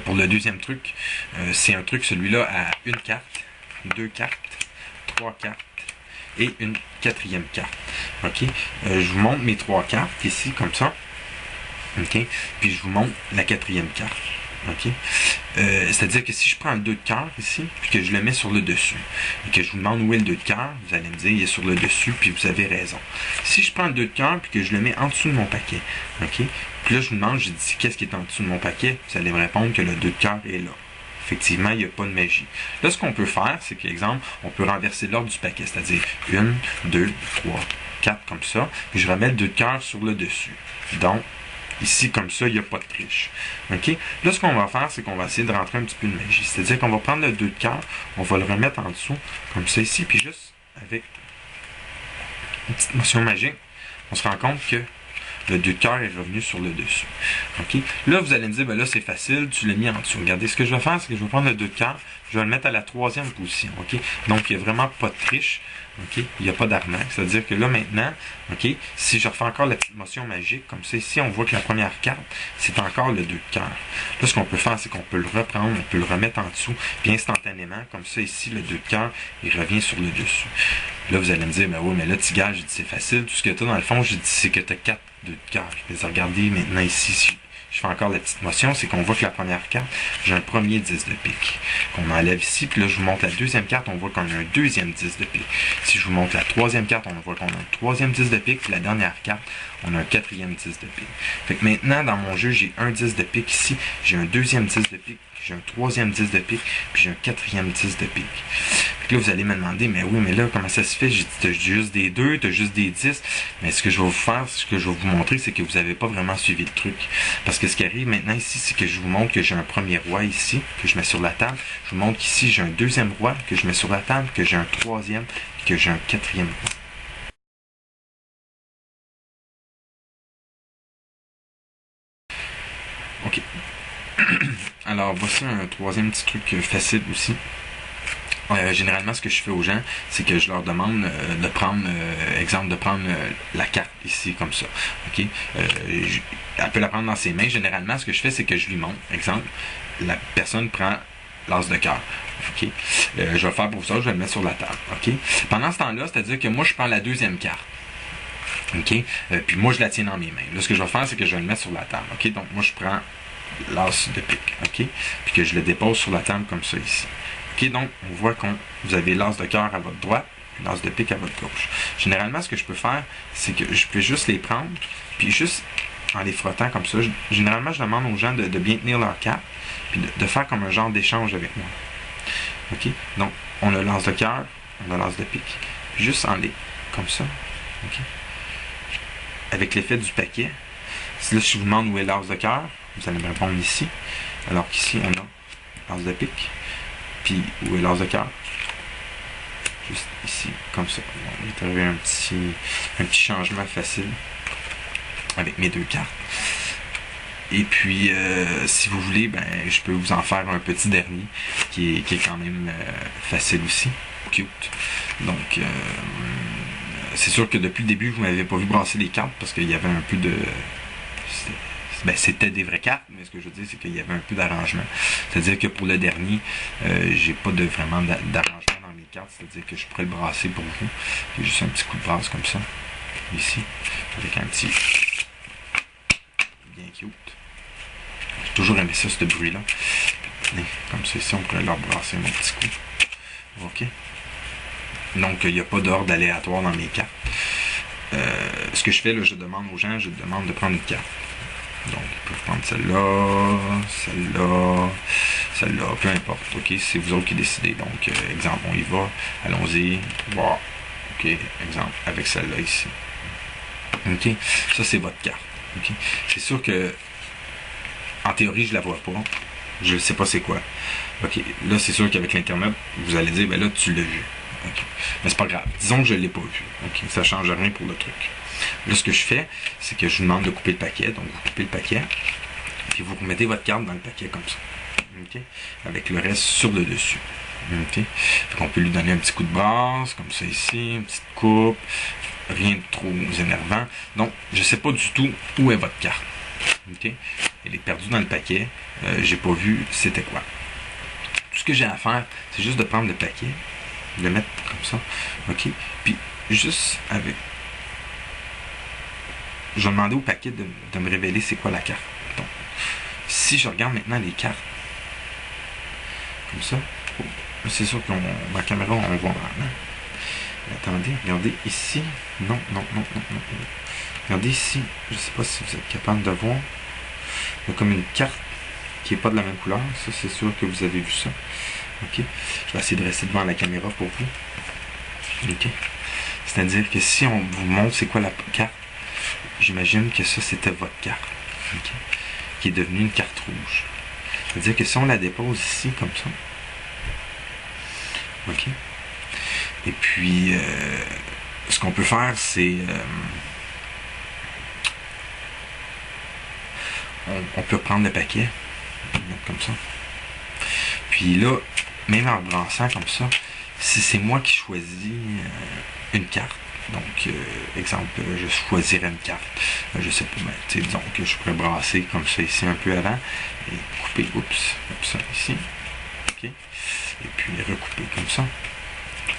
pour le deuxième truc, c'est un truc, celui-là, à une carte, deux cartes, trois cartes et une quatrième carte. OK? Je vous montre mes trois cartes ici, comme ça. OK? Puis je vous montre la quatrième carte. OK? C'est-à-dire que si je prends le 2 de cœur ici, puis que je le mets sur le dessus, et que je vous demande où est le 2 de cœur, vous allez me dire, il est sur le dessus, puis vous avez raison. Si je prends le 2 de cœur, puis que je le mets en dessous de mon paquet, OK? Puis là, je vous demande, je dis, qu'est-ce qui est en dessous de mon paquet? Vous allez me répondre que le 2 de cœur est là. Effectivement, il n'y a pas de magie. Là, ce qu'on peut faire, c'est qu'exemple, on peut renverser l'ordre du paquet, c'est-à-dire 1, 2, 3, 4, comme ça, puis je remets le 2 de cœur sur le dessus. Donc, ici, comme ça, il n'y a pas de triche. OK? Là, ce qu'on va faire, c'est qu'on va essayer de rentrer un petit peu de magie. C'est-à-dire qu'on va prendre le 2 de cœur, on va le remettre en dessous, comme ça ici, puis juste avec une petite motion magique, on se rend compte que le 2 de cœur est revenu sur le dessus. OK? Là, vous allez me dire, ben là, c'est facile, tu l'as mis en dessous. Regardez, ce que je vais faire, c'est que je vais prendre le 2 de cœur, je vais le mettre à la 3e position. OK? Donc, il n'y a vraiment pas de triche. OK? Il n'y a pas d'arnaque. C'est-à-dire que là, maintenant, OK? Si je refais encore la petite motion magique, comme ça, ici, on voit que la première carte, c'est encore le 2 de cœur. Là, ce qu'on peut faire, c'est qu'on peut le reprendre, on peut le remettre en dessous, puis instantanément, comme ça, ici, le 2 de cœur, il revient sur le dessus. Là, vous allez me dire, ben oui, mais là, Tigage, j'ai dit, c'est facile. Tout ce que tu as dans le fond, j'ai dit, c'est que tu as 4 2 de cœur. Je vais regarder maintenant ici, si je fais encore la petite motion, c'est qu'on voit que la première carte, j'ai un premier 10 de pique qu'on enlève ici, puis là je vous montre la deuxième carte, on voit qu'on a un deuxième 10 de pique. Si je vous montre la troisième carte, on voit qu'on a un troisième 10 de pique, puis la dernière carte, on a un quatrième 10 de pique. Fait que maintenant, dans mon jeu, j'ai un 10 de pique ici, j'ai un deuxième 10 de pique, j'ai un troisième 10 de pique, puis j'ai un quatrième 10 de pique. Puis là, vous allez me demander, mais oui, mais là, comment ça se fait? J'ai dit, t'as juste des 2, t'as juste des 10. Mais ce que je vais vous faire, ce que je vais vous montrer, c'est que vous n'avez pas vraiment suivi le truc. Parce que ce qui arrive maintenant ici, c'est que je vous montre que j'ai un premier roi ici, que je mets sur la table. Je vous montre qu'ici, j'ai un deuxième roi que je mets sur la table, que j'ai un troisième, et que j'ai un quatrième roi. OK. Alors, voici un troisième petit truc facile aussi. Généralement, ce que je fais aux gens, c'est que je leur demande de prendre, exemple, de prendre la carte ici, comme ça. OK? Elle peut la prendre dans ses mains. Généralement, ce que je fais, c'est que je lui montre. Exemple, la personne prend l'as de cœur. OK? Je vais le faire pour ça, je vais le mettre sur la table. OK? Pendant ce temps-là, c'est-à-dire que moi, je prends la deuxième carte. OK? Puis moi, je la tiens dans mes mains. Là, ce que je vais faire, c'est que je vais le mettre sur la table. OK? Donc, moi, je prends l'as de pique. OK? Puis que je le dépose sur la table comme ça ici. OK, donc, on voit que vous avez l'as de cœur à votre droite, l'as de pique à votre gauche. Généralement, ce que je peux faire, c'est que je peux juste les prendre, puis juste en les frottant comme ça, généralement, je demande aux gens de bien tenir leur carte, puis de faire comme un genre d'échange avec moi. OK, donc, on a l'as de cœur, on a l'as de pique, juste en les, comme ça. OK, avec l'effet du paquet. Là, si je vous demande où est l'as de cœur, vous allez me répondre ici, alors qu'ici, on a l'as de pique. Puis, où est l'as de cœur? Juste ici, comme ça. Bon, il est arrivé un petit changement facile avec mes deux cartes. Et puis, si vous voulez, ben, je peux vous en faire un petit dernier qui est quand même facile aussi. Cute. Donc, c'est sûr que depuis le début, vous m'avez pas vu brasser les cartes parce qu'il y avait un peu de... Ben, c'était des vraies cartes, mais ce que je veux dire, c'est qu'il y avait un peu d'arrangement. C'est-à-dire que pour le dernier, j'ai pas vraiment d'arrangement dans mes cartes, c'est-à-dire que je pourrais le brasser pour vous. J'ai juste un petit coup de brasse comme ça, ici, avec un petit... bien cute. J'ai toujours aimé ça, ce bruit-là. Comme ça, ici, on pourrait leur brasser mon petit coup. OK? Donc, il n'y a pas d'ordre aléatoire dans mes cartes. Ce que je fais, là, je demande aux gens, je demande de prendre une carte. Donc, ils peuvent prendre celle-là, celle-là, celle-là, peu importe. OK, c'est vous autres qui décidez. Donc, exemple, on y va. Allons-y. Bon. OK, exemple, avec celle-là ici. OK, ça, c'est votre carte. OK, c'est sûr que, en théorie, je la vois pas. Je ne sais pas c'est quoi. OK, là, c'est sûr qu'avec l'Internet, vous allez dire, ben là, tu l'as vu. OK, mais c'est pas grave. Disons que je ne l'ai pas vu. OK, ça ne change rien pour le truc. Là, ce que je fais, c'est que je vous demande de couper le paquet. Donc, vous coupez le paquet, puis vous remettez votre carte dans le paquet comme ça. OK? Avec le reste sur le dessus. OK? Fait qu'on peut lui donner un petit coup de brasse, comme ça ici, une petite coupe. Rien de trop énervant. Donc, je ne sais pas du tout où est votre carte. OK? Elle est perdue dans le paquet. J'ai pas vu c'était quoi. Tout ce que j'ai à faire, c'est juste de prendre le paquet, de le mettre comme ça. OK? Puis juste avec... Je vais demander au paquet de me révéler c'est quoi la carte. Donc, si je regarde maintenant les cartes, comme ça, oh, c'est sûr que ma caméra, on voit mal. Hein? Attendez, regardez ici. Non. Regardez ici. Je ne sais pas si vous êtes capable de voir. Il y a comme une carte qui n'est pas de la même couleur. Ça, c'est sûr que vous avez vu ça. OK? Je vais essayer de rester devant la caméra pour vous. OK? C'est-à-dire que si on vous montre c'est quoi la carte, j'imagine que ça, c'était votre carte. OK? Qui est devenue une carte rouge. C'est-à-dire que si on la dépose ici, comme ça, OK? Et puis, ce qu'on peut faire, c'est... on peut prendre le paquet, mettre comme ça. Puis là, même en branchant comme ça, si c'est moi qui choisis une carte, donc, exemple, je choisirais une carte, je sais pas, mais disons que je pourrais brasser comme ça ici un peu avant, et couper, oups, comme ça ici, ok, et puis recouper comme ça.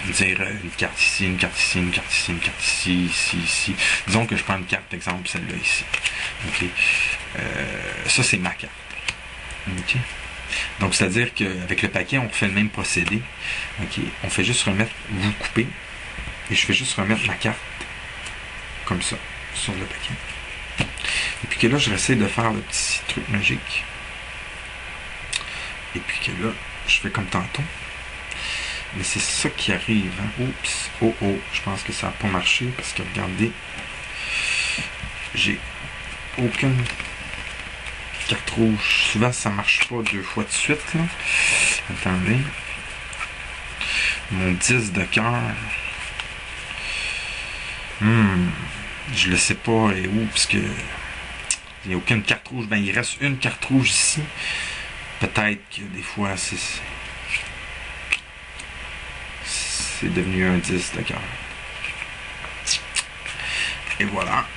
Dire une carte ici, une carte ici, une carte ici, une carte ici, ici. Disons que je prends une carte, exemple, celle-là ici. OK. Ça, c'est ma carte. OK. Donc, c'est-à-dire qu'avec le paquet, on fait le même procédé. OK. On fait juste remettre, vous coupez, et je fais juste remettre ma carte comme ça, sur le paquet. Et puis que là, je réessaye de faire le petit truc magique. Et puis que là, je fais comme tantôt. Mais c'est ça qui arrive. Hein. Oups. Oh, je pense que ça n'a pas marché parce que regardez, j'ai aucune carte rouge. Souvent, ça ne marche pas 2 fois de suite. Là. Attendez. Mon 10 de cœur. Je le sais pas et où parce que il n'y a aucune carte rouge. Ben, il reste une carte rouge ici. Peut-être que des fois, c'est devenu un 10 de cœur. Et voilà.